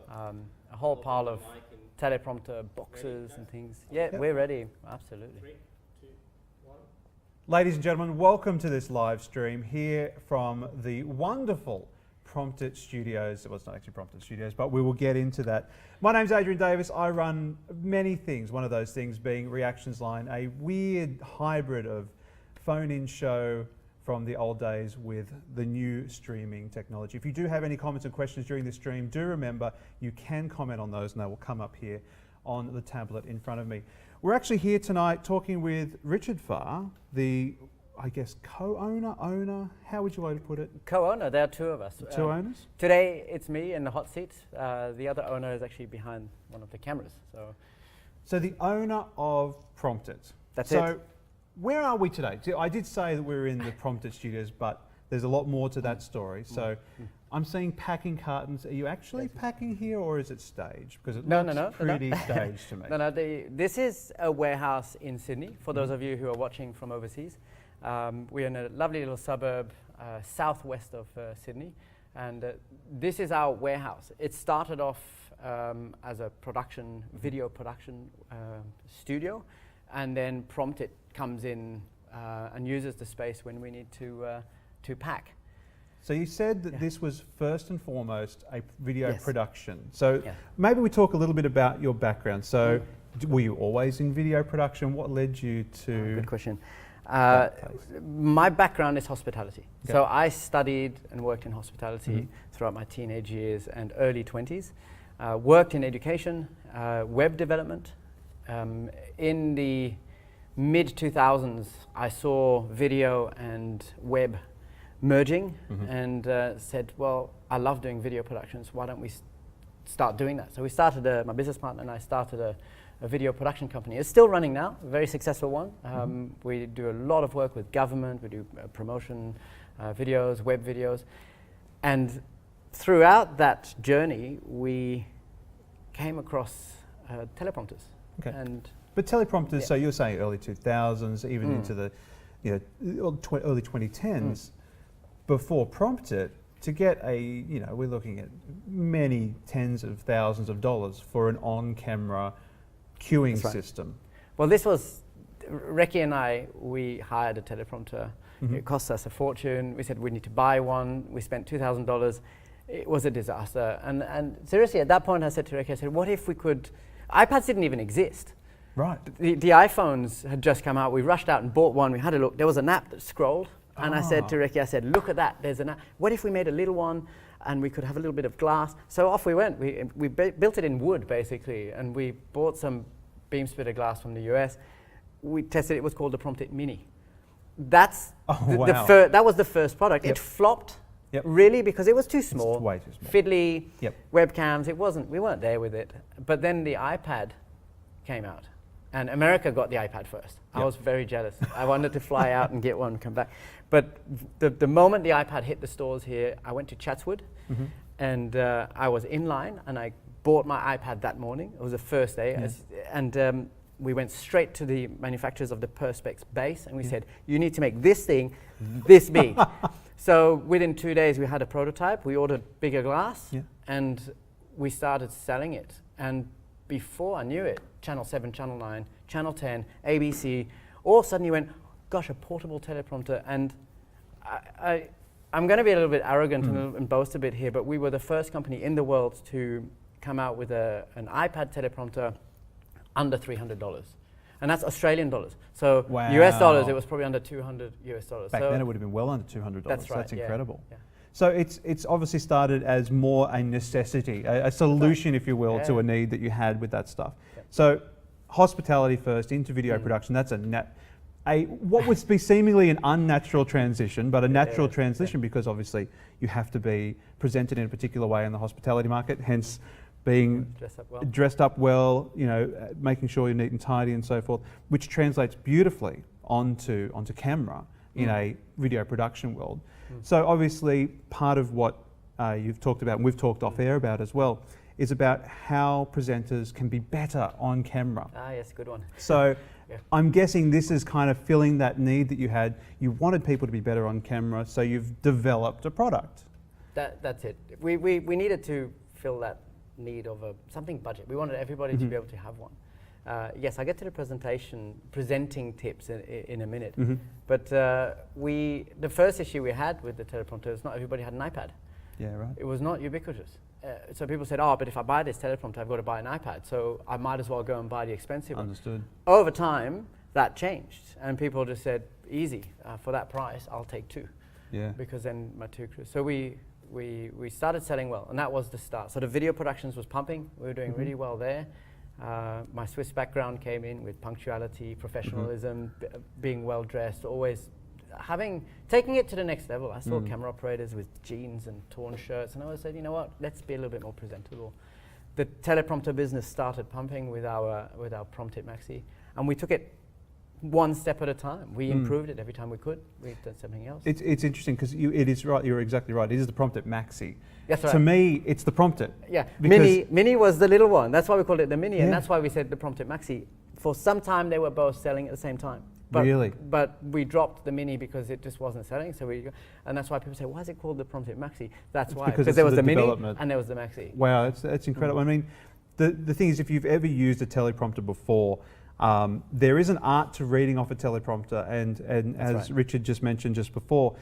a whole pile of teleprompter boxes and things. Yeah, we're ready. Absolutely. 3, 2, 1. Ladies and gentlemen, welcome to this live stream here from the wonderful Prompt-it Studios. Well, it's not actually Prompt-it Studios, but we will get into that. My name's Adrian Davis. I run many things, one of those things being ReactionsLine, a weird hybrid of phone-in show from the old days with the new streaming technology. If you do have any comments and questions during this stream, do remember you can comment on those and they will come up here on the tablet in front of me. We're actually here tonight talking with Richard Farr, the, I guess, owner, how would you like to put it? Co-owner, there are two of us. Two owners? Today it's me in the hot seat. The other owner is actually behind one of the cameras. So the owner of Prompt-it. That's it. Where are we today? So I did say that we're in the Prompt-it Studios, but there's a lot more to that story. So I'm seeing packing cartons. Are you actually packing here or is it staged? Because it looks pretty staged to me. This is a warehouse in Sydney, for those of you who are watching from overseas. We're in a lovely little suburb southwest of Sydney, and this is our warehouse. It started off as a video production studio, and then Prompt-it comes in and uses the space when we need to pack. So you said that this was first and foremost a video production. So maybe we talk a little bit about your background. So were you always in video production? What led you to... Good question. My background is hospitality. Okay. So I studied and worked in hospitality throughout my teenage years and early 20s. Worked in education, web development. In the mid-2000s, I saw video and web merging and said, well, I love doing video productions. Why don't we start doing that? So we started, my business partner and I started a video production company. It's still running now, a very successful one. We do a lot of work with government. We do promotion videos, web videos. And throughout that journey, we came across teleprompters. Okay. And but teleprompters, so you're saying early 2000s, even into the early 2010s, before Prompt-it, to get we're looking at many tens of thousands of dollars for an on-camera queuing system. Well, this was, Recce and I, we hired a teleprompter. It cost us a fortune. We said we need to buy one. We spent $2,000. It was a disaster. And seriously, at that point, I said to Recce, I said, what if we could, iPads didn't even exist. Right. The iPhones had just come out. We rushed out and bought one. We had a look. There was an app that scrolled. And I said to Recce, I said, look at that. There's an app. What if we made a little one and we could have a little bit of glass? So off we went. We built it in wood, basically. And we bought some beam splitter glass from the US. We tested it. It was called the Prompt-it Mini. That's that was the first product. It flopped, really, because it was too small. It's way too small. Fiddly webcams. We weren't there with it. But then the iPad came out. And America got the iPad first. I was very jealous. I wanted to fly out and get one and come back. But the moment the iPad hit the stores here, I went to Chatswood and I was in line and I bought my iPad that morning. It was the first day. And we went straight to the manufacturers of the Perspex base and we said, you need to make this thing this big. So within 2 days we had a prototype. We ordered bigger glass and we started selling it. And before I knew it, Channel 7, Channel 9, Channel 10, ABC, all of a sudden you went, gosh, a portable teleprompter. And I'm going to be a little bit arrogant and boast a bit here, but we were the first company in the world to come out with an iPad teleprompter under $300. And that's Australian dollars. So US dollars, it was probably under $200 US. Back then it would have been well under $200. That's right. That's incredible. Yeah. So it's obviously started as more a necessity, a solution, if you will, to a need that you had with that stuff. So hospitality first, into video production, that's what would be seemingly an unnatural transition, but a natural transition because obviously you have to be presented in a particular way in the hospitality market, hence being dressed up well, making sure you're neat and tidy and so forth, which translates beautifully onto camera in a video production world. So obviously part of what you've talked about, and we've talked off air about as well, is about how presenters can be better on camera. Ah, yes, good one. So I'm guessing this is kind of filling that need that you had. You wanted people to be better on camera, so you've developed a product. That's it. We needed to fill that need of something budget. We wanted everybody to be able to have one. Yes, I'll get to the presenting tips in a minute. But the first issue we had with the teleprompter is not everybody had an iPad. Yeah, right. It was not ubiquitous. So people said, oh, but if I buy this teleprompter, I've got to buy an iPad. So I might as well go and buy the expensive one. Understood. Over time, that changed. And people just said, easy, for that price, I'll take 2. Yeah. Because then my 2 crews. So we started selling well, and that was the start. So the video productions was pumping. We were doing really well there. My Swiss background came in with punctuality, professionalism, being well dressed, always taking it to the next level. I saw camera operators with jeans and torn shirts, and I always said, you know what, let's be a little bit more presentable. The teleprompter business started pumping with our Prompt-it Maxi, and we took it one step at a time. We improved it every time we could. We've done something else. It's interesting because it is right. You're exactly right. It is the Prompt-it Maxi. That's right. To me, it's the Prompt-it. Yeah, Mini was the little one. That's why we called it the Mini, and that's why we said the Prompt-it Maxi. For some time, they were both selling at the same time. But, really? But we dropped the Mini because it just wasn't selling. And that's why people say, why is it called the Prompt-it Maxi? That's why. Because there was the Mini and there was the Maxi. Wow, that's incredible. I mean, the thing is, if you've ever used a teleprompter before, there is an art to reading off a teleprompter, and as Richard just mentioned just before,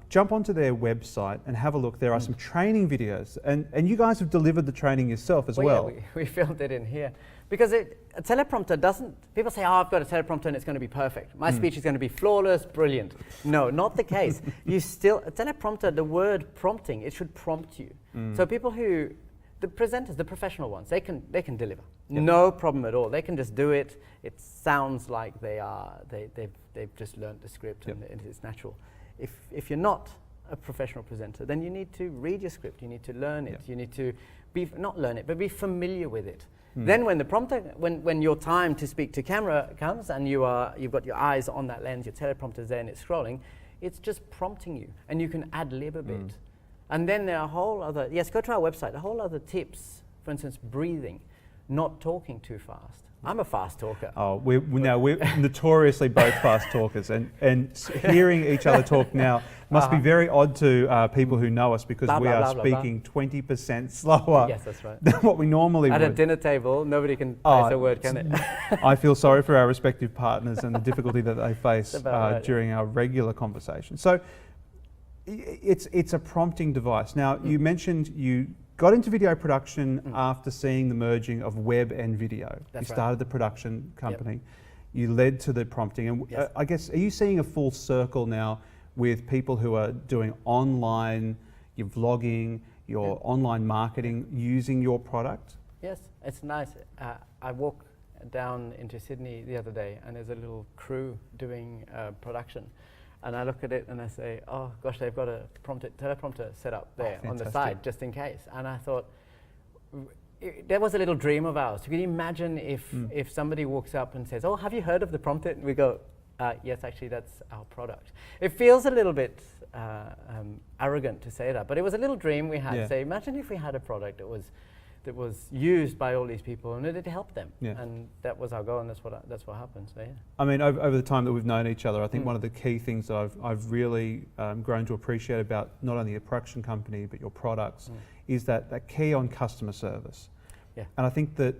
jump onto their website and have a look. There are some training videos, and you guys have delivered the training yourself as well. Yeah, we filmed it in here. Because a teleprompter doesn't, people say, oh, I've got a teleprompter and it's going to be perfect. My speech is going to be flawless, brilliant. No, not the case. A teleprompter, the word prompting, it should prompt you. So people the presenters, the professional ones, they can deliver. Yep. No problem at all. They can just do it. It sounds like they've just learned the script and it's natural. If you're not a professional presenter, then you need to read your script. You need to learn it. You need to not learn it, but be familiar with it. Then when the prompter, when your time to speak to camera comes and you've got your eyes on that lens, your teleprompter's there and it's scrolling, it's just prompting you, and you can ad-lib a bit. And then there are go to our website, a whole other tips, for instance, breathing, not talking too fast. I'm a fast talker. Oh, we're notoriously both fast talkers, and hearing each other talk now must be very odd to people who know us, because we are speaking 20% slower than what we normally would. At a dinner table, nobody can place a word, can it? I feel sorry for our respective partners and the difficulty that they face during our regular conversation. So it's a prompting device. Now, you mentioned you got into video production after seeing the merging of web and video. You started the production company. You led to the prompting. And I guess, are you seeing a full circle now with people who are doing online, your vlogging, your online marketing, using your product? Yes, it's nice. I walked down into Sydney the other day, and there's a little crew doing production. And I look at it and I say, oh gosh, they've got a Prompt-it Teleprompter set up there on the side, just in case. And I thought, there was a little dream of ours. Can you imagine if somebody walks up and says, oh, have you heard of the Prompt-it? And we go, yes, actually, that's our product. It feels a little bit arrogant to say that, but it was a little dream we had. Say, imagine if we had a product that was used by all these people and it helped them. And that was our goal, and that's what happened. So I mean, over the time that we've known each other, I think one of the key things that I've really grown to appreciate about not only your production company but your products is that key on customer service. And I think that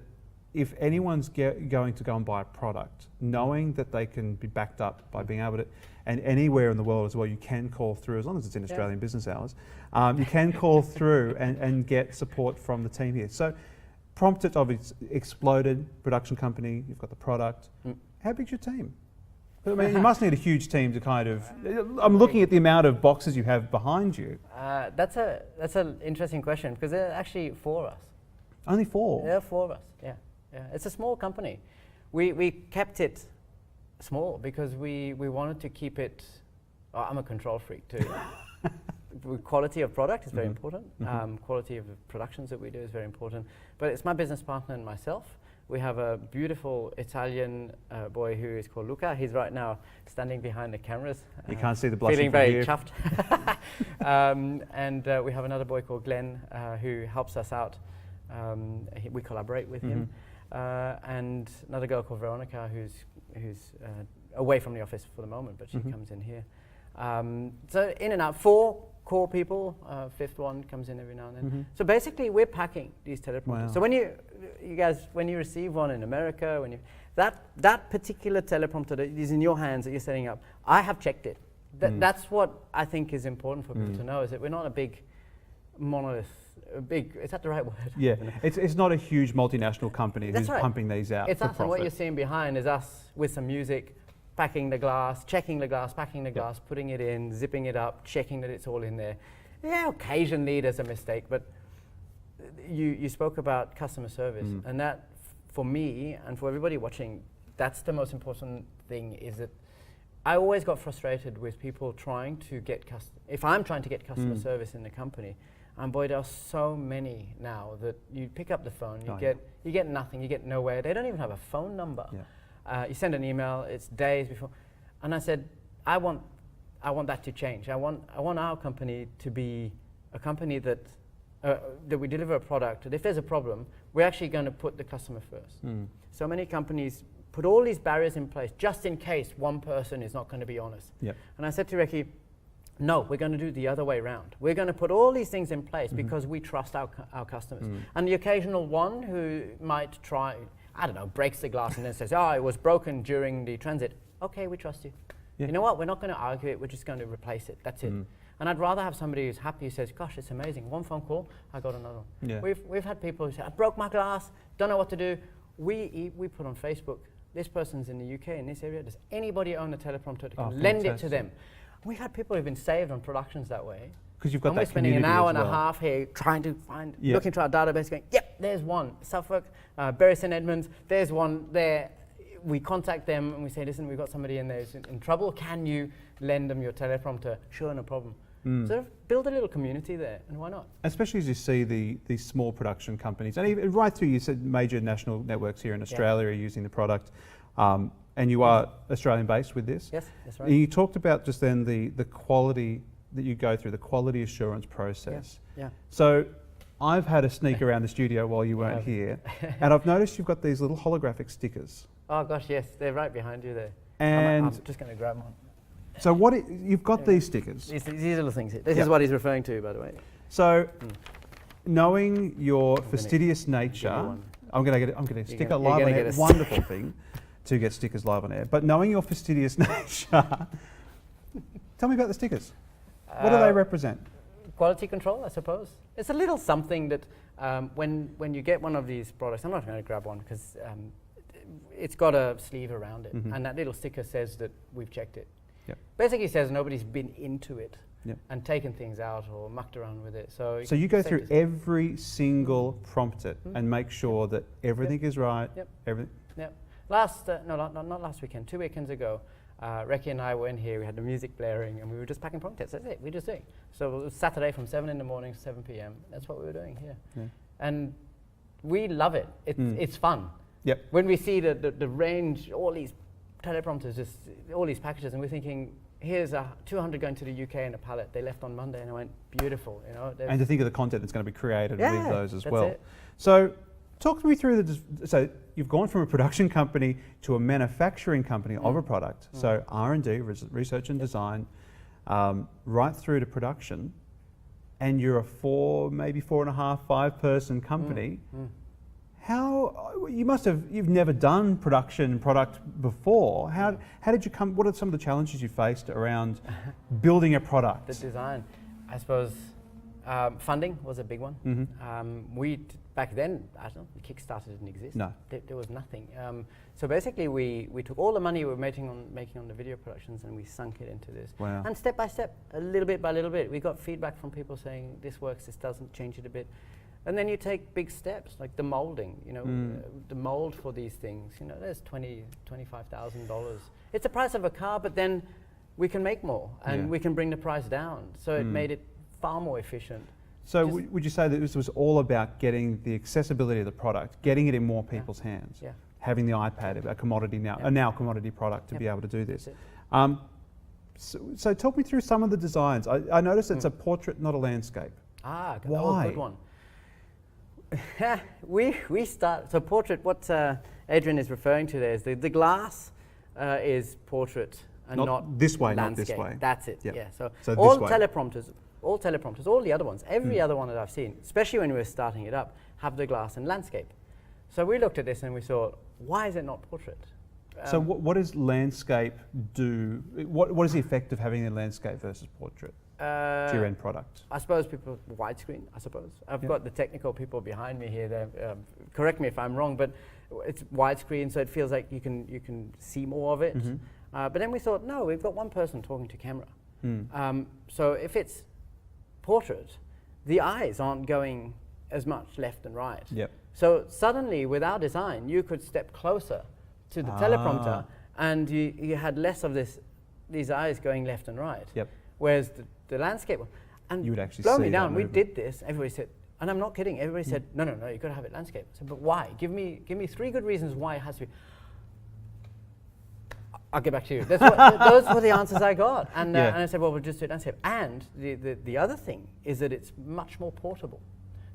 if anyone's going to go and buy a product, knowing that they can be backed up by being able to, and anywhere in the world as well, you can call through, as long as it's in Australian business hours, you can call through and get support from the team here. So Prompt-it obviously exploded, production company, you've got the product. How big's your team? I mean, you must need a huge team to kind of, I'm looking at the amount of boxes you have behind you. That's an interesting question, because there are actually 4 of us. Only 4? There are 4 of us, yeah. It's a small company. We kept it small because we wanted to keep it, I'm a control freak too. Quality of product is very important. Quality of the productions that we do is very important. But it's my business partner and myself. We have a beautiful Italian boy who is called Luca. He's right now standing behind the cameras. You can't see the blushing feeling very chuffed. And we have another boy called Glenn who helps us out. We collaborate with him. And another girl called Veronica who's away from the office for the moment, but she comes in here. So in and out, 4 core people. Fifth one comes in every now and then. So basically, we're packing these teleprompters. Wow. So when you guys, when you receive one in America, when you that particular teleprompter that is in your hands that you're setting up, I have checked it. That's what I think is important for people to know, is that we're not a big monolith. Is that the right word? Yeah, it's not a huge multinational company That's who's right. pumping these out It's for us, profit. and what you're seeing behind is us with some music, packing the glass, checking the glass, packing the glass, putting it in, zipping it up, checking that it's all in there. Yeah, occasionally there's a mistake, but you spoke about customer service, and that, for me and for everybody watching, that's the most important thing, is that I always got frustrated with people trying to get if I'm trying to get customer service in the company, and boy, there are so many now that you pick up the phone, you get nothing, you get nowhere. They don't even have a phone number. Yeah. You send an email, it's days before, and I said, I want that to change. I want our company to be a company that we deliver a product, that if there's a problem, we're actually going to put the customer first. So many companies put all these barriers in place just in case one person is not going to be honest. Yep. And I said to Ricky, no, we're going to do the other way around. We're going to put all these things in place because we trust our customers. And the occasional one who might try, I don't know, breaks the glass and then says, oh, it was broken during the transit. Okay, we trust you. Yeah. You know what? We're not going to argue it. We're just going to replace it. That's it. And I'd rather have somebody who's happy, who says, gosh, it's amazing. One phone call, I got another one. Yeah. We've had people who say, I broke my glass, don't know what to do. We put on Facebook, this person's in the UK in this area. Does anybody own a teleprompter that can lend it to them? We've had people who've been saved on productions that way. Because you've got that we're spending an hour and a half here trying to find, looking through our database, going, yep, there's one. Suffolk, Bury St Edmunds, there's one there. We contact them and we say, listen, we've got somebody in there who's in trouble. Can you lend them your teleprompter? Sure, no problem. Sort of build a little community there, and why not? Especially as you see these small production companies, and even right through, you said major national networks here in Australia are using the product, and you are Australian-based with this. Yes, that's right. And you talked about just then the quality that you go through, the quality assurance process. Yeah. So I've had a sneak around the studio while you weren't here, and I've noticed you've got these little holographic stickers. Oh gosh, yes, they're right behind you there. And I'm just going to grab one. So you've got these stickers. These little things here. This is what he's referring to, by the way. So, knowing your fastidious nature, I'm going to get a sticker live on air. Wonderful thing to get stickers live on air. But knowing your fastidious nature, tell me about the stickers. What do they represent? Quality control, I suppose. It's a little something that when you get one of these products, I'm not going to grab one because it's got a sleeve around it, and that little sticker says that we've checked it. Yep. Basically says nobody's been into it and taken things out or mucked around with it. So you go through every single Prompt-it and make sure that everything is right. Yep. Everything. Yep. Not last weekend. 2 weekends ago, Recce and I were in here. We had the music blaring, and we were just packing Prompt-its. That's it. We just doing. So it was Saturday from 7 in the morning to 7 p.m. That's what we were doing here, and we love it. It's fun. Yep. When we see the range, all these teleprompters, just all these packages, and we're thinking, here's 200 going to the UK in a pallet. They left on Monday, and I went, beautiful, you know. And to think of the content that's going to be created with those as well. It. So, talk me through so you've gone from a production company to a manufacturing company of a product. So R&D, research and design, right through to production, and you're a maybe 4.5, 5 person company. You've never done production product before. How did you come, what are some of the challenges you faced around building a product? The design, I suppose, funding was a big one. Back then, I don't know, Kickstarter didn't exist. No. There was nothing. So basically we took all the money we were making on the video productions and we sunk it into this. Wow. And step by step, a little bit by little bit, we got feedback from people saying, this works, this doesn't, change it a bit. And then you take big steps, like the molding, you know, the mold for these things, you know, there's $25,000. It's the price of a car, but then we can make more and we can bring the price down. So it made it far more efficient. So would you say that this was all about getting the accessibility of the product, getting it in more people's hands, having the iPad, a commodity now, a now commodity product to be able to do this? So talk me through some of the designs. I noticed it's a portrait, not a landscape. Ah, why? Good one. we start, so portrait, what Adrian is referring to there is the glass is portrait and not this way, landscape. Not this way. That's it, yeah. So all teleprompters, all teleprompters, all the other ones, every other one that I've seen, especially when we were starting it up, have the glass and landscape. So we looked at this and we thought, why is it not portrait? So what does landscape do? What is the effect of having a landscape versus portrait to your end product? I suppose people, widescreen, I suppose. I've got the technical people behind me here. Correct me if I'm wrong, but it's widescreen, so it feels like you can see more of it. But then we thought, no, we've got one person talking to camera. So if it's portrait, the eyes aren't going as much left and right. Yep. So suddenly, with our design, you could step closer to the teleprompter, and you had less of these eyes going left and right. Yep. Whereas the landscape, and you would actually blow see me down. that We movement. did this. Everybody said, and I'm not kidding. Everybody said, no, you've got to have it landscape. I said, but why? Give me 3 good reasons why it has to be. I'll get back to you. Those were the answers I got, and I said, well, we'll just do it landscape. And the other thing is that it's much more portable.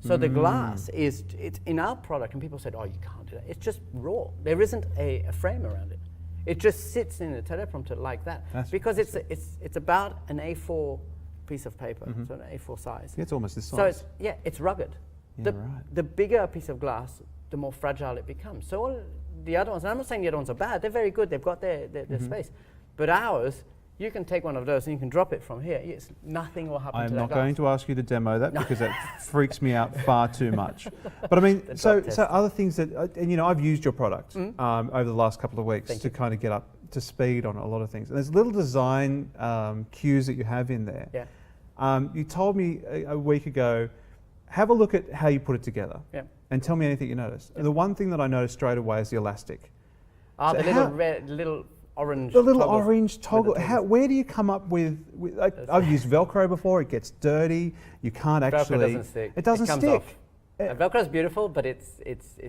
So the glass it's in our product, and people said, oh, you can't do that. It's just raw. There isn't a frame around it. It just sits in a teleprompter like that. That's because it's about an A4 piece of paper, so an A4 size. Yeah, it's almost this So size. it's rugged. Yeah, The bigger a piece of glass, the more fragile it becomes. So all the other ones, and I'm not saying the other ones are bad, they're very good, they've got their space. But ours, you can take one of those and you can drop it from here. Nothing will happen to that glass. I'm not going to ask you to demo that because that freaks me out far too much. But I mean, so other things that, and you know, I've used your product over the last couple of weeks to kind of get up to speed on a lot of things. And there's little design cues that you have in there. Yeah. You told me a week ago, have a look at how you put it together and tell me anything you noticed. And the one thing that I noticed straight away is the elastic. Ah, so the little orange. The little toggles orange toggle. Where do you come up with I've used Velcro before. It gets dirty. You can't actually. Velcro doesn't stick. It doesn't comes stick. Off. Velcro is beautiful, but it's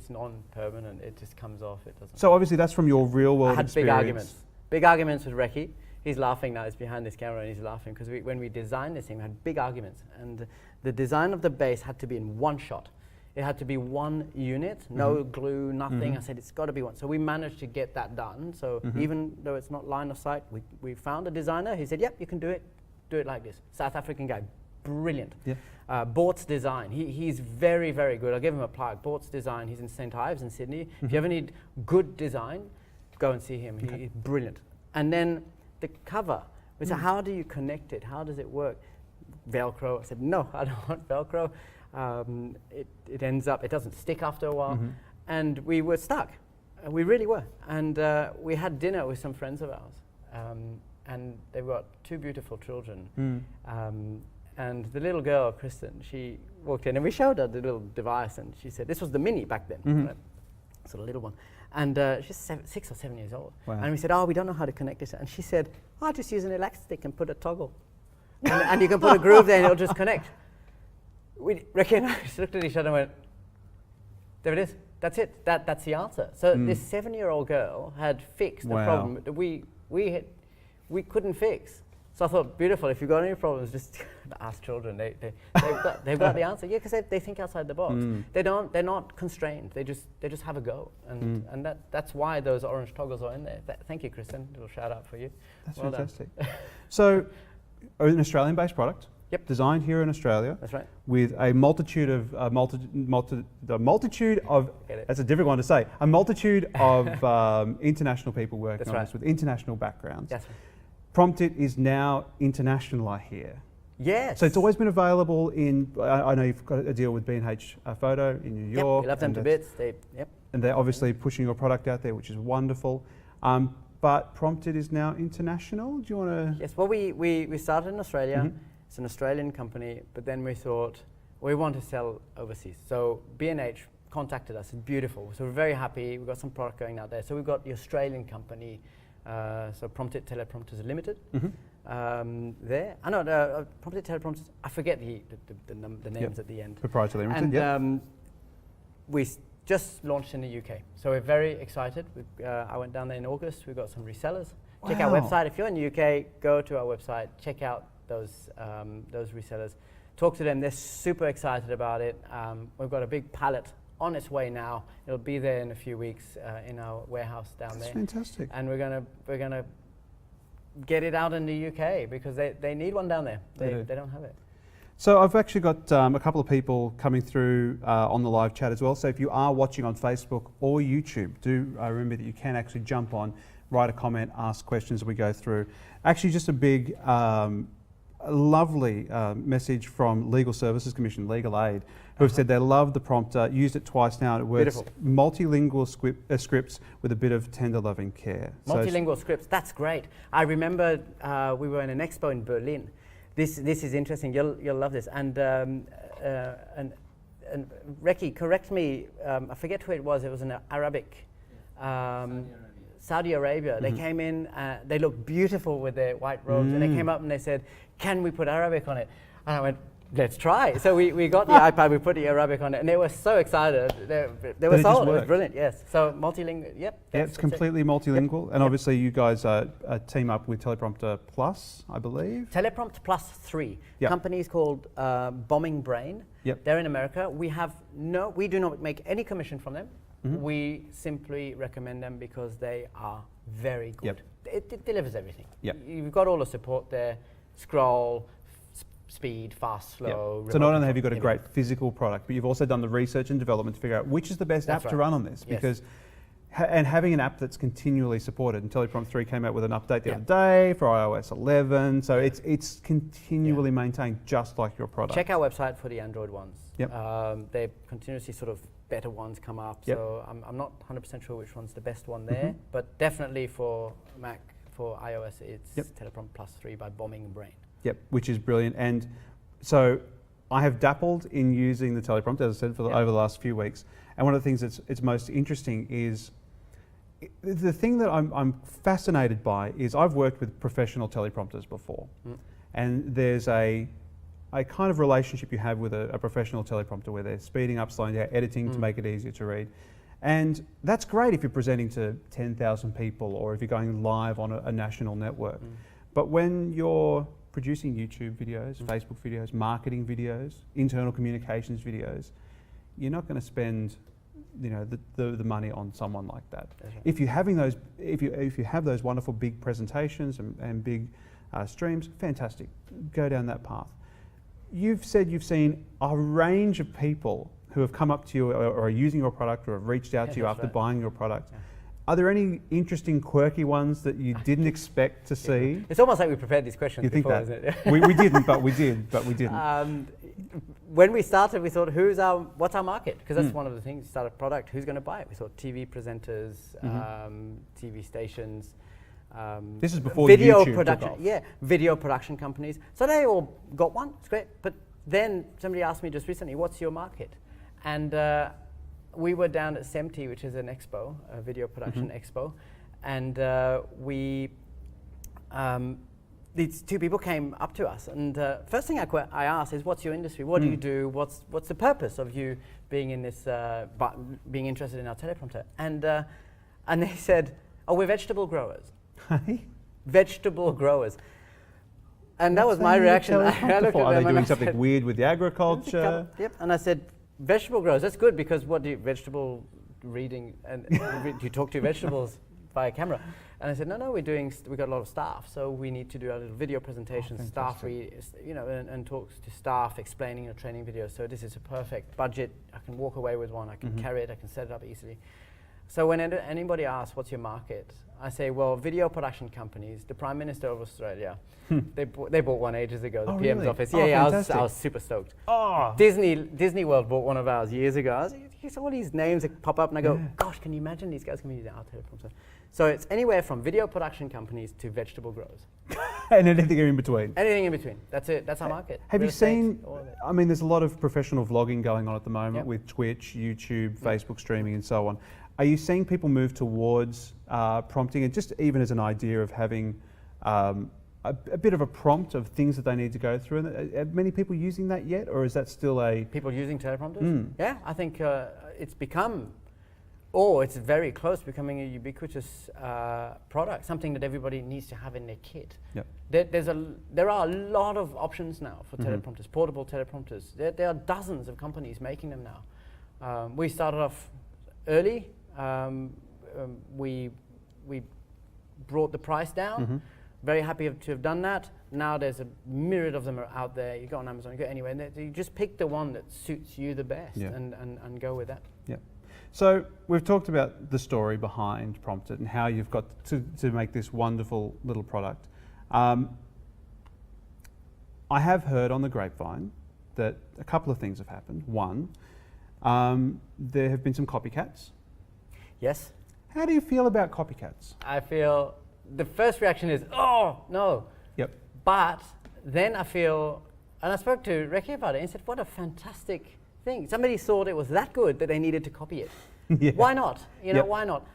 non-permanent. It just comes off. It doesn't. So obviously that's from your real world I had experience. big arguments with Reki. He's laughing now. He's behind this camera and he's laughing because when we designed this thing, we had big arguments. And the design of the base had to be in one shot. It had to be one unit, no glue, nothing. I said, it's got to be one. So we managed to get that done. So even though it's not line of sight, we found a designer. He said, yep, you can do it. Do it like this. South African guy, brilliant. Yeah. Bort's Design, he's very, very good. I'll give him a plug. Bort's Design, he's in St. Ives in Sydney. If you ever need good design, go and see him. He's brilliant. And then the cover, we said, how do you connect it? How does it work? Velcro. I said, no, I don't want Velcro. It ends up, it doesn't stick after a while. And we were stuck. We really were. And we had dinner with some friends of ours. And they've got 2 beautiful children. And the little girl, Kristen, she walked in and we showed her the little device and she said, this was the mini back then, right? So the little one. And she's 6 or 7 years old. Wow. And we said, oh, we don't know how to connect this. And she said, oh, just use an elastic and put a toggle. and you can put a groove there and it'll just connect. Reki and I just looked at each other and went, there it is. That's it. That's the answer. So this 7-year-old girl had fixed the problem that we couldn't fix. So I thought, beautiful. If you've got any problems, just ask children. They've got the answer. Yeah, because they think outside the box. They're not constrained. They just have a go. And that's why those orange toggles are in there. Thank you, Kristen. A little shout out for you. That's well fantastic. So, an Australian-based product. Yep. Designed here in Australia. That's right. With a multitude of that's a difficult one to say. A multitude of international people working on this with international backgrounds. That's right. Prompt-it is now international, I hear. Yes. So it's always been available in. I know you've got a deal with B&H Photo in New York. We love them to bits. And they're obviously pushing your product out there, which is wonderful. But Prompt-it is now international. Do you want to? Yes. Well, we started in Australia. It's an Australian company, but then we thought we want to sell overseas. So B&H contacted us. It's beautiful. So we're very happy. We've got some product going out there. So we've got the Australian company. So Prompt-it Teleprompters Limited. There. I know Prompt-it Teleprompters. I forget the names at the end. Proprietary Limited. And we just launched in the UK. So we're very excited. I went down there in August. We've got some resellers. Check our website. If you're in the UK, go to our website. Check out those resellers. Talk to them. They're super excited about it. We've got a big pallet on its way now. It'll be there in a few weeks in our warehouse down there. That's fantastic. And we're gonna get it out in the UK because they need one down there. They don't have it. So I've actually got a couple of people coming through on the live chat as well. So if you are watching on Facebook or YouTube, do remember that you can actually jump on, write a comment, ask questions as we go through. Actually, just a big, lovely message from Legal Services Commission, Legal Aid, who have said they love the prompter, used it twice now, and it works. Beautiful. Multilingual scripts with a bit of tender loving care. Multilingual scripts, that's great. I remember we were in an expo in Berlin. This is interesting. You'll love this. And Reki, correct me. I forget who it was. It was an Arabic. Saudi Arabia. They came in. They looked beautiful with their white robes, and they came up and they said, "Can we put Arabic on it?" And I went, "Let's try." So we got the iPad. We put the Arabic on it, and they were so excited. They were sold. It was brilliant. Yes. So multilingual. Yep. Yeah, it's completely multilingual, and obviously you guys team up with Teleprompter Plus, I believe. Teleprompter Plus 3. Company's called Bombing Brain. Yep. They're in America. We do not make any commission from them. We simply recommend them because they are very good. It delivers everything. You've got all the support there. Scroll, speed, fast, slow. So not only have you got a great physical product, but you've also done the research and development to figure out which is the best app to run on this. Because and having an app that's continually supported, and Teleprompter 3 came out with an update the other day for iOS 11, so it's continually maintained just like your product. Check our website for the Android ones. They continuously sort of better ones come up, so I'm not 100% sure which one's the best one there, but definitely for Mac, for iOS, it's Teleprompter Plus 3 by Bombing Brain. Which is brilliant. And so I have dabbled in using the teleprompter, as I said, over the last few weeks. And one of the things that's most interesting is the thing that I'm fascinated by is I've worked with professional teleprompters before, and there's a kind of relationship you have with a professional teleprompter where they're speeding up, slowing down, editing to make it easier to read. And that's great if you're presenting to 10,000 people or if you're going live on a national network. But when you're producing YouTube videos, Facebook videos, marketing videos, internal communications videos, you're not going to spend, the money on someone like that. If you're having those, if you have those wonderful big presentations and big streams, fantastic. Go down that path. You've said you've seen a range of people who have come up to you or are using your product or have reached out to you after buying your product. Are there any interesting, quirky ones that you didn't expect to see? It's almost like we prepared these questions before, isn't it? we didn't, but we did. When we started, we thought, what's our market? Because that's one of the things, you start a product, who's going to buy it? We thought TV presenters, TV stations. This is before video YouTube production. took off. Yeah, video production companies. So they all got one, it's great. But then somebody asked me just recently, what's your market? And we were down at SEMT, which is an expo, a video production expo, and these two people came up to us, and first thing I asked is, "What's your industry? What do you do? What's the purpose of you being in this, being interested in our teleprompter?" And they said, "Oh, we're vegetable growers." Vegetable growers. And that was my reaction. I looked at them. Are they doing something weird with the agriculture? Yep. And I said, vegetable growers, that's good, because what do you, vegetable reading, and do you talk to vegetables via camera? And I said, no, we got a lot of staff, so we need to do a little video presentation, and talks to staff, explaining a training video. So this is a perfect budget. I can walk away with one, I can carry it, I can set it up easily. So when anybody asks, what's your market? I say, well, video production companies, the Prime Minister of Australia, they bought one ages ago, the PM's office. I was super stoked. Disney World bought one of ours years ago. I saw all these names that pop up, and I go, gosh, can you imagine these guys can be using our teleprompter? So it's anywhere from video production companies to vegetable growers. And anything in between. Anything in between. That's it. That's our market. Have you seen, I mean, there's a lot of professional vlogging going on at the moment with Twitch, YouTube, Facebook streaming and so on. Are you seeing people move towards prompting, and just even as an idea of having a bit of a prompt of things that they need to go through? And are many people using that yet, or is that still a... People using teleprompters? Yeah, I think it's become, it's very close to becoming a ubiquitous product, something that everybody needs to have in their kit. There are a lot of options now for teleprompters, portable teleprompters. There are dozens of companies making them now. We started off early. We brought the price down. Very happy to have done that. Now there's a myriad of them are out there. You go on Amazon, you go anywhere, and you just pick the one that suits you the best and go with that. Yeah. So we've talked about the story behind Prompt-it and how you've got to make this wonderful little product. I have heard on the grapevine that a couple of things have happened. One, there have been some copycats. Yes. How do you feel about copycats? I feel the first reaction is, oh, no. Yep. But then I feel, and I spoke to Ricky about it and said, what a fantastic thing. Somebody thought it was that good that they needed to copy it. Yeah. Why not? You know, Yep. why not?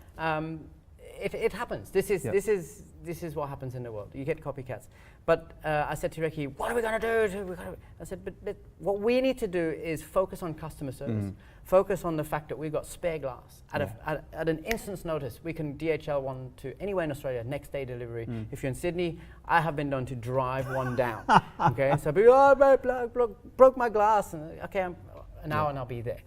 It happens. This is what happens in the world. You get copycats. But I said to Ricky, what are we going to do? I said, but what we need to do is focus on customer service. Focus on the fact that we've got spare glass. At an instant's notice, we can DHL one to anywhere in Australia, next day delivery. If you're in Sydney, I have been known to drive one down. Okay, so people, broke my glass. And, okay, an hour and I'll be there.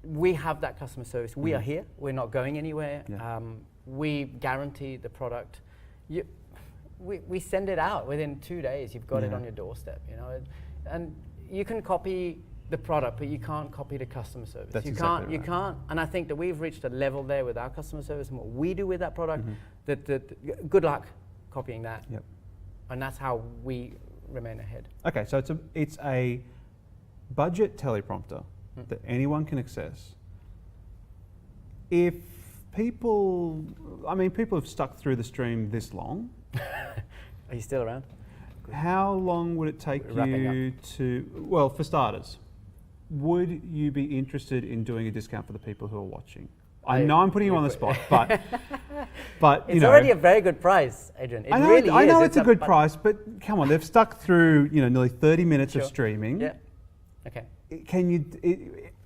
We have that customer service. We are here. We're not going anywhere. Yeah. We guarantee the product. We send it out within 2 days. You've got it on your doorstep. You know, and you can copy the product, but you can't copy the customer service. That's you exactly can't. You can't. And I think that we've reached a level there with our customer service and what we do with that product. That good luck copying that. Yep. And that's how we remain ahead. Okay, so it's a budget teleprompter that anyone can access. If people have stuck through the stream this long. Are you still around? How long would it take you to, well, for starters, would you be interested in doing a discount for the people who are watching? I know I'm putting you on the spot, but it's already a very good price, Adrian. It really is. I know it's a good price, but come on, they've stuck through nearly 30 minutes of streaming. Yeah. Okay. Can you?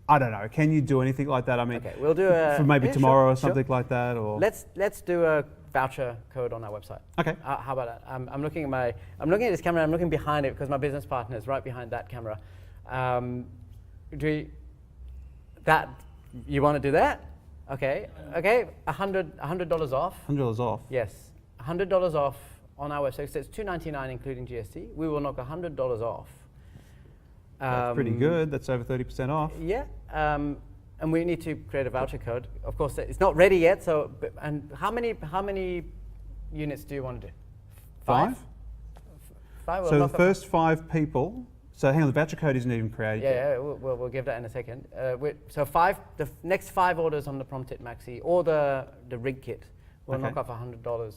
I don't know. Can you do anything like that? I mean, okay, we'll do a for maybe tomorrow or something like that, or let's do a voucher code on our website. Okay. How about that? I'm looking at this camera. I'm looking behind it because my business partner is right behind that camera. You want to do that? Okay. Okay. $100 off. $100 off. Yes. $100 off on our website. So it's $299 including GST. We will knock $100 off. That's pretty good. That's over 30% off. Yeah. And we need to create a voucher code. Of course, it's not ready yet. So, and how many units do you want to do? 5? 5. So the first 5 people. So hang on, the voucher code isn't even created yet. Yeah, we'll give that in a second. So the next 5 orders on the Prompt-it Maxi or the rig kit will knock off $100.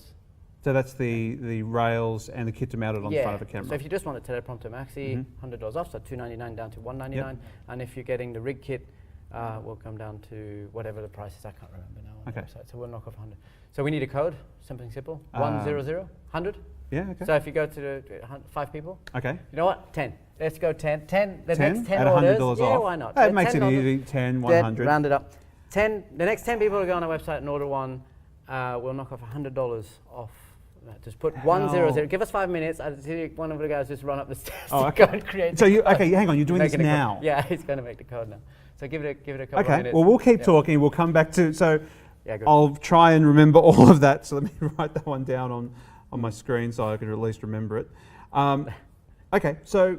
So that's the rails and the kit to mount it on the front of the camera. So if you just want a Teleprompter Maxi, $100 off, so $299 down to $199. Yep. And if you're getting the rig kit, we'll come down to whatever the price is. I can't remember now on the website. So we'll knock off 100. So we need a code, something simple. 100, 100. Yeah, okay. So if you go to the 5 people. Okay. You know what? 10. Let's go 10. 10. The 10? next 10 at orders. $100 yeah, off. why not? That makes it easy. 10, 100. Round it up. 10. The next 10 people who go on our website and order one, we'll knock off $100 off. Just put 100. Give us 5 minutes. I see one of the guys just run up the stairs to go and create. So hang on. You're doing this now. Yeah, he's going to make the code now. So give it a couple of minutes. Okay. Well, we'll keep talking. We'll come back to. So good. I'll try and remember all of that. So let me write that one down on my screen so I can at least remember it. Okay. So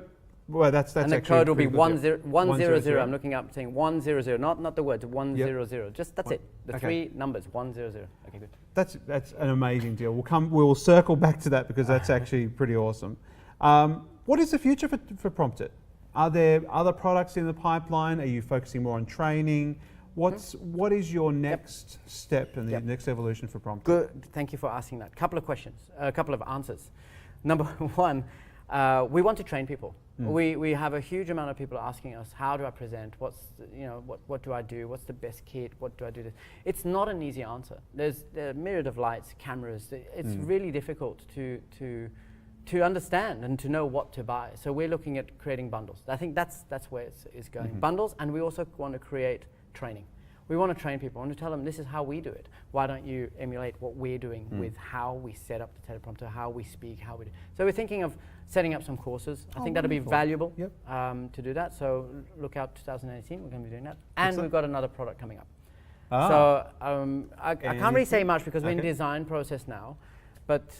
that's and the code will be 100. I'm looking up saying 100, not the words 100. Just that's it. The 3 numbers 100. Okay, good. That's an amazing deal. We'll circle back to that because that's actually pretty awesome. What is the future for Prompt-it? Are there other products in the pipeline? Are you focusing more on training? What is your next step and the next evolution for Prompt-it? Good. Thank you for asking that. Couple of questions. A couple of answers. Number 1, we want to train people. We have a huge amount of people asking us, how do I present? What do I do? What's the best kit? What do I do? It's not an easy answer. There's a myriad of lights, cameras. It's really difficult to understand and to know what to buy. So we're looking at creating bundles. I think that's where it's going. Bundles, and we also want to create training. We want to train people. We want to tell them this is how we do it. Why don't you emulate what we're doing with how we set up the teleprompter, how we speak, how we do. So we're thinking of setting up some courses. I think that'll be valuable to do that. So look out 2018, we're going to be doing that. And we've got another product coming up. So I can't really say much because we're in design process now. But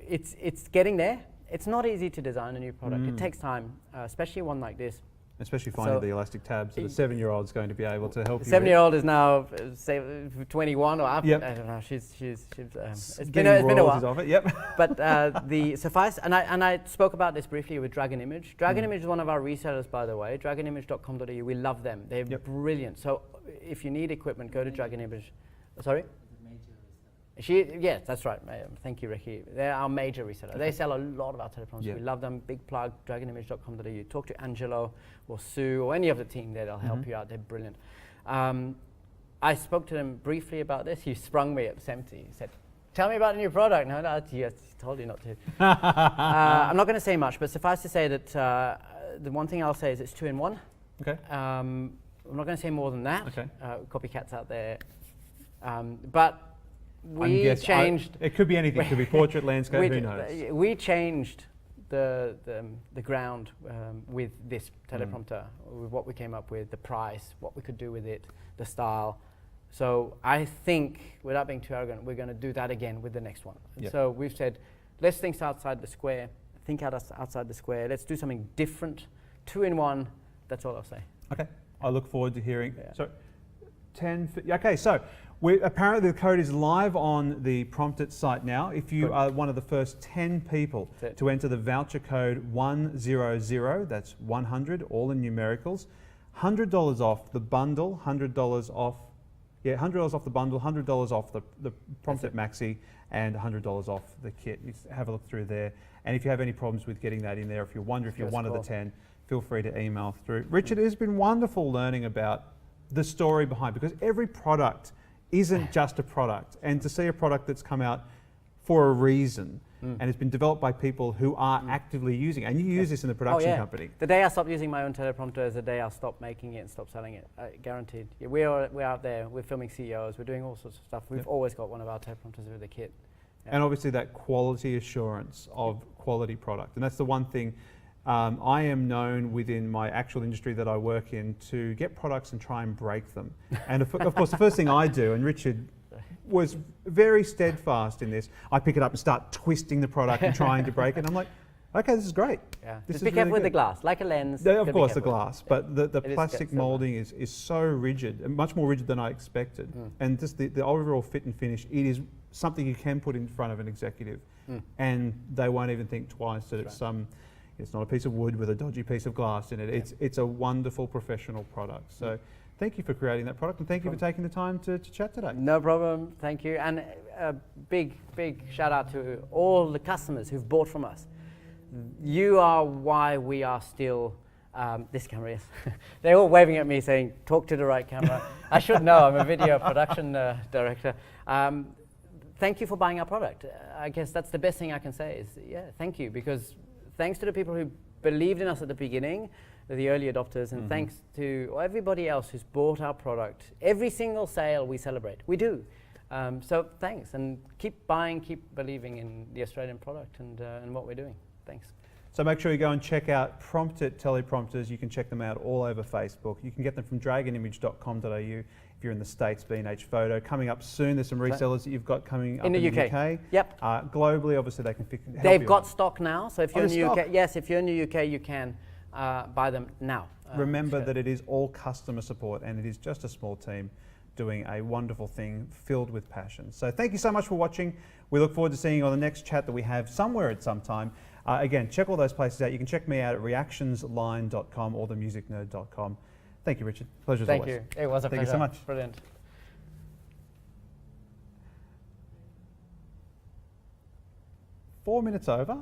it's getting there. It's not easy to design a new product. It takes time, especially one like this. Especially finding the elastic tabs that a 7-year-old's going to be able to help you. The 7-year-old is now say 21 or up. Yep. I don't know. She's it's Getting been a while. royalties off it. Yep. But the Suffice, and I spoke about this briefly with Dragon Image. Dragon Image is one of our resellers, by the way. DragonImage.com.au. We love them. They're brilliant. So if you need equipment, go to Dragon Image. Sorry. Yes, that's right. Thank you, Ricky. They're our major reseller. They sell a lot of our teleprompters. Yeah. We love them. Big plug, dragonimage.com.au. Talk to Angelo or Sue or any of the team there. They'll help you out. They're brilliant. I spoke to them briefly about this. He sprung me at empty. He said, tell me about the new product. No, yes, he told you not to. I'm not going to say much, but suffice to say that the one thing I'll say is it's 2-in-1. Okay. I'm not going to say more than that. Okay. Copycats out there. But we changed. It could be anything. It could be portrait, landscape. Who knows? We changed the ground with this teleprompter, with what we came up with, the price, what we could do with it, the style. So I think, without being too arrogant, we're going to do that again with the next one. Yep. So we've said, let's think outside the square. Think outside the square. Let's do something different. 2-in-1. That's all I'll say. Okay. I look forward to hearing. Yeah. So, 10. Okay. So. Apparently the code is live on the Prompt-it site now. If you are one of the first 10 people to enter the voucher code 100, that's 100, all in numericals, $100 off the bundle, $100 off, $100 off the bundle, $100 off the Prompt-it Maxi, and $100 off the kit. You have a look through there. And if you have any problems with getting that in there, if you wonder if you're one of the 10, feel free to email through. Richard, it has been wonderful learning about the story behind, because every product isn't just a product, and to see a product that's come out for a reason and it's been developed by people who are actively using it. And you use this in the production company. The day I stop using my own teleprompter is the day I'll stop making it and stop selling it, guaranteed. Yeah, we're out there, we're filming CEOs, we're doing all sorts of stuff. We've always got one of our teleprompters with the kit. Yeah. And obviously that quality assurance of quality product. And that's the one thing I am known within my actual industry that I work in to get products and try and break them. And of course, the first thing I do, and Richard was very steadfast in this, I pick it up and start twisting the product and trying to break it. And I'm like, okay, this is great. Yeah. This Just be careful with the glass, like a lens. Of course, the glass, but the plastic molding is so rigid, much more rigid than I expected. And just the overall fit and finish, it is something you can put in front of an executive and they won't even think twice that it's not a piece of wood with a dodgy piece of glass in it. It's a wonderful professional product. So thank you for creating that product, and thank you for taking the time to chat today. No problem, thank you. And a big shout out to all the customers who've bought from us. You are why we are still, this camera, yes. They're all waving at me saying, talk to the right camera. I should know, I'm a video production director. Thank you for buying our product. I guess that's the best thing I can say is, thank you, because thanks to the people who believed in us at the beginning, the early adopters, and thanks to everybody else who's bought our product. Every single sale we celebrate. We do. So thanks, and keep buying, keep believing in the Australian product and what we're doing. Thanks. So make sure you go and check out Prompt-it Teleprompters. You can check them out all over Facebook. You can get them from dragonimage.com.au if you're in the States, B&H Photo. Coming up soon, there's some resellers that you've got coming up in the UK. Yep. Globally, obviously, they can help you. They've got stock now, so if you're in the UK, if you're in the UK, you can buy them now. Remember that it is all customer support, and it is just a small team doing a wonderful thing filled with passion. So thank you so much for watching. We look forward to seeing you on the next chat that we have somewhere at some time. Again, check all those places out. You can check me out at ReactionsLine.com or themusicnerd.com. Thank you, Richard. Pleasure as always. Thank you. It was a pleasure. Thank you so much. Brilliant. 4 minutes over.